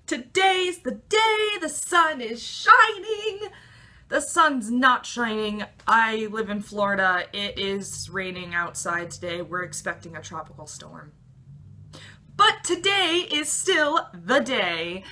Today's the day, the sun is shining. The sun's not shining. I live in Florida. It is raining outside today. We're expecting a tropical storm. But today is still the day.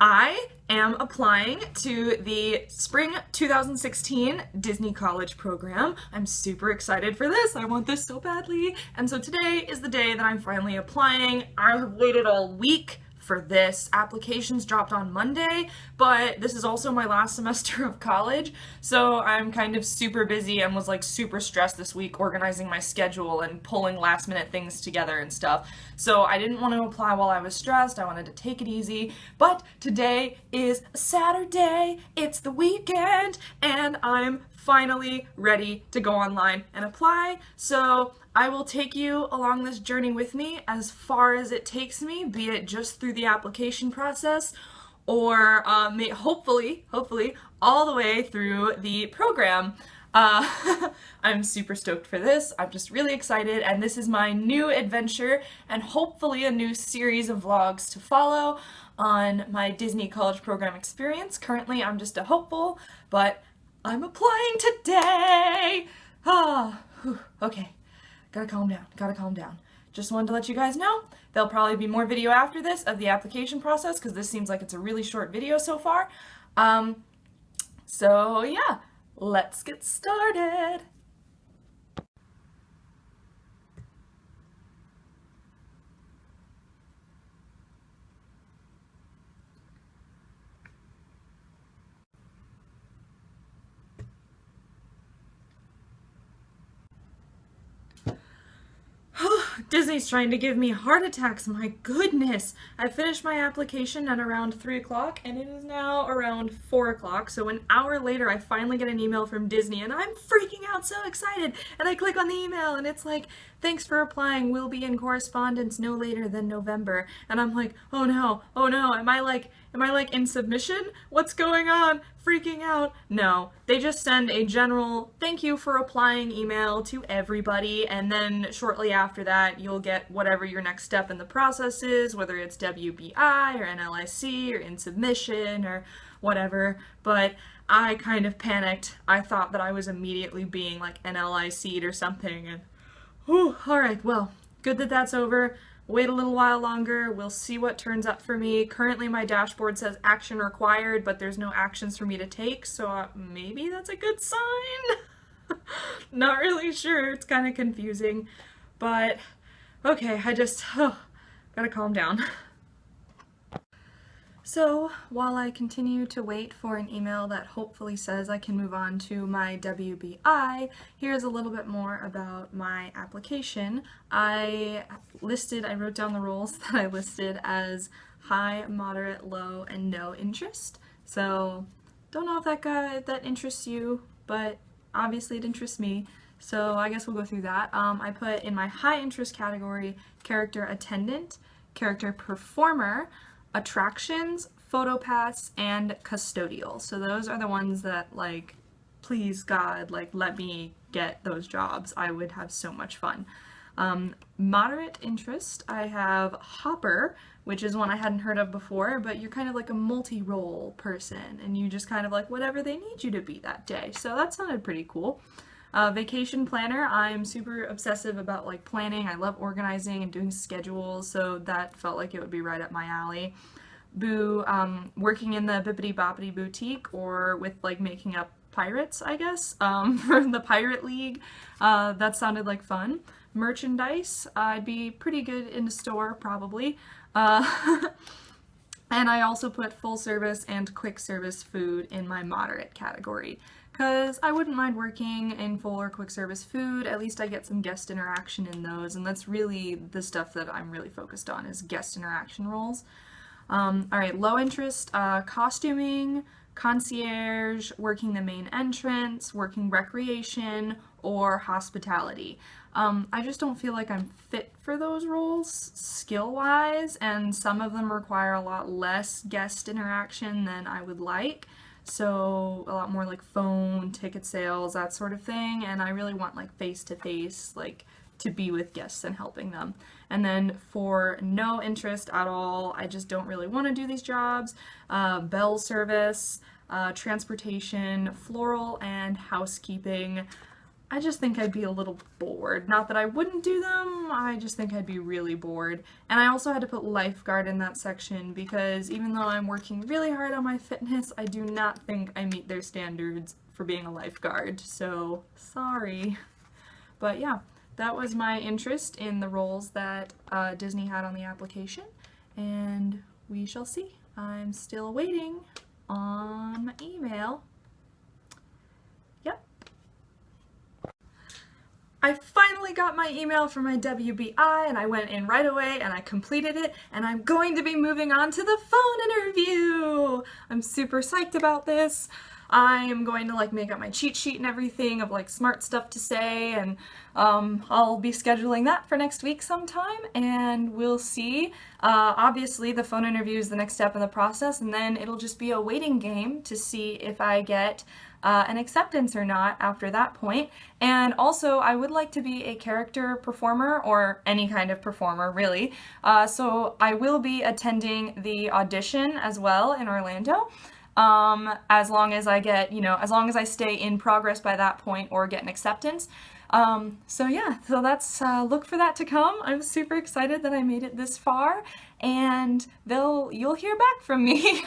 I am applying to the Spring 2016 Disney College program. I'm super excited for this. I want this so badly. And so today is the day that I'm finally applying. I have waited all week for this. Applications dropped on Monday, but this is also my last semester of college, so I'm kind of super busy and was like super stressed this week organizing my schedule and pulling last minute things together and stuff. So I didn't want to apply while I was stressed. I wanted to take it easy, but today is Saturday, it's the weekend, and I'm finally ready to go online and apply. So I will take you along this journey with me as far as it takes me, be it just through the application process or hopefully all the way through the program. I'm super stoked for this. I'm just really excited, and this is my new adventure and hopefully a new series of vlogs to follow on my Disney College program experience. Currently, I'm just a hopeful, but I'm applying today! Okay. Gotta calm down. Just wanted to let you guys know, there'll probably be more video after this of the application process, because this seems like it's a really short video so far. So yeah, let's get started! Disney's trying to give me heart attacks, my goodness! I finished my application at around 3 o'clock and it is now around 4 o'clock, so an hour later I finally get an email from Disney and I'm freaking out so excited! And I click on the email and it's like, thanks for applying, we'll be in correspondence no later than November. And I'm like, oh no, am I like in submission? What's going on? Freaking out. No, they just send a general thank you for applying email to everybody, and then shortly after that you'll get whatever your next step in the process is, whether it's WBI or NLIC or in submission or whatever. But I kind of panicked. I thought that I was immediately being like NLIC'd or something, and whew, alright, well, good that that's over. Wait a little while longer, we'll see what turns up for me. Currently my dashboard says action required, but there's no actions for me to take, so maybe that's a good sign? Not really sure, it's kind of confusing, but okay, gotta calm down. So, while I continue to wait for an email that hopefully says I can move on to my WBI, here's a little bit more about my application. I wrote down the roles that I listed as high, moderate, low, and no interest. So, don't know if that interests you, but obviously it interests me. So I guess we'll go through that. I put in my high interest category, character attendant, character performer, attractions, photo pass, and custodial. So those are the ones that, like, please God, like, let me get those jobs. I would have so much fun. Moderate interest, I have hopper, which is one I hadn't heard of before, but you're kind of like a multi-role person, and you just kind of like whatever they need you to be that day. So that sounded pretty cool. Vacation planner, I'm super obsessive about like planning. I love organizing and doing schedules, so that felt like it would be right up my alley. Boo, working in the Bibbidi Bobbidi Boutique, or with like making up pirates, I guess, for the Pirate League. That sounded like fun. Merchandise, I'd be pretty good in the store, probably. And I also put full service and quick service food in my moderate category, because I wouldn't mind working in full or quick service food. At least I get some guest interaction in those, and that's really the stuff that I'm really focused on, is guest interaction roles. Alright, low interest, costuming, concierge, working the main entrance, working recreation, or hospitality. I just don't feel like I'm fit for those roles skill-wise, and some of them require a lot less guest interaction than I would like. So a lot more like phone, ticket sales, that sort of thing, and I really want like face-to-face, like to be with guests and helping them. And then for no interest at all, I just don't really want to do these jobs, bell service, transportation, floral, and housekeeping. I just think I'd be a little bored. Not that I wouldn't do them, I just think I'd be really bored. And I also had to put lifeguard in that section because even though I'm working really hard on my fitness, I do not think I meet their standards for being a lifeguard. So, sorry. But yeah, that was my interest in the roles that Disney had on the application, and we shall see. I'm still waiting on my email. Yep. I finally got my email from my WBI, and I went in right away and I completed it, and I'm going to be moving on to the phone interview! I'm super psyched about this. I am going to make up my cheat sheet and everything of smart stuff to say, and I'll be scheduling that for next week sometime, and we'll see. Obviously the phone interview is the next step in the process, and then it'll just be a waiting game to see if I get an acceptance or not after that point. And also I would like to be a character performer, or any kind of performer really, so I will be attending the audition as well in Orlando. As long as I get, as long as I stay in progress by that point or get an acceptance. So yeah, so that's, look for that to come. I'm super excited that I made it this far, and you'll hear back from me.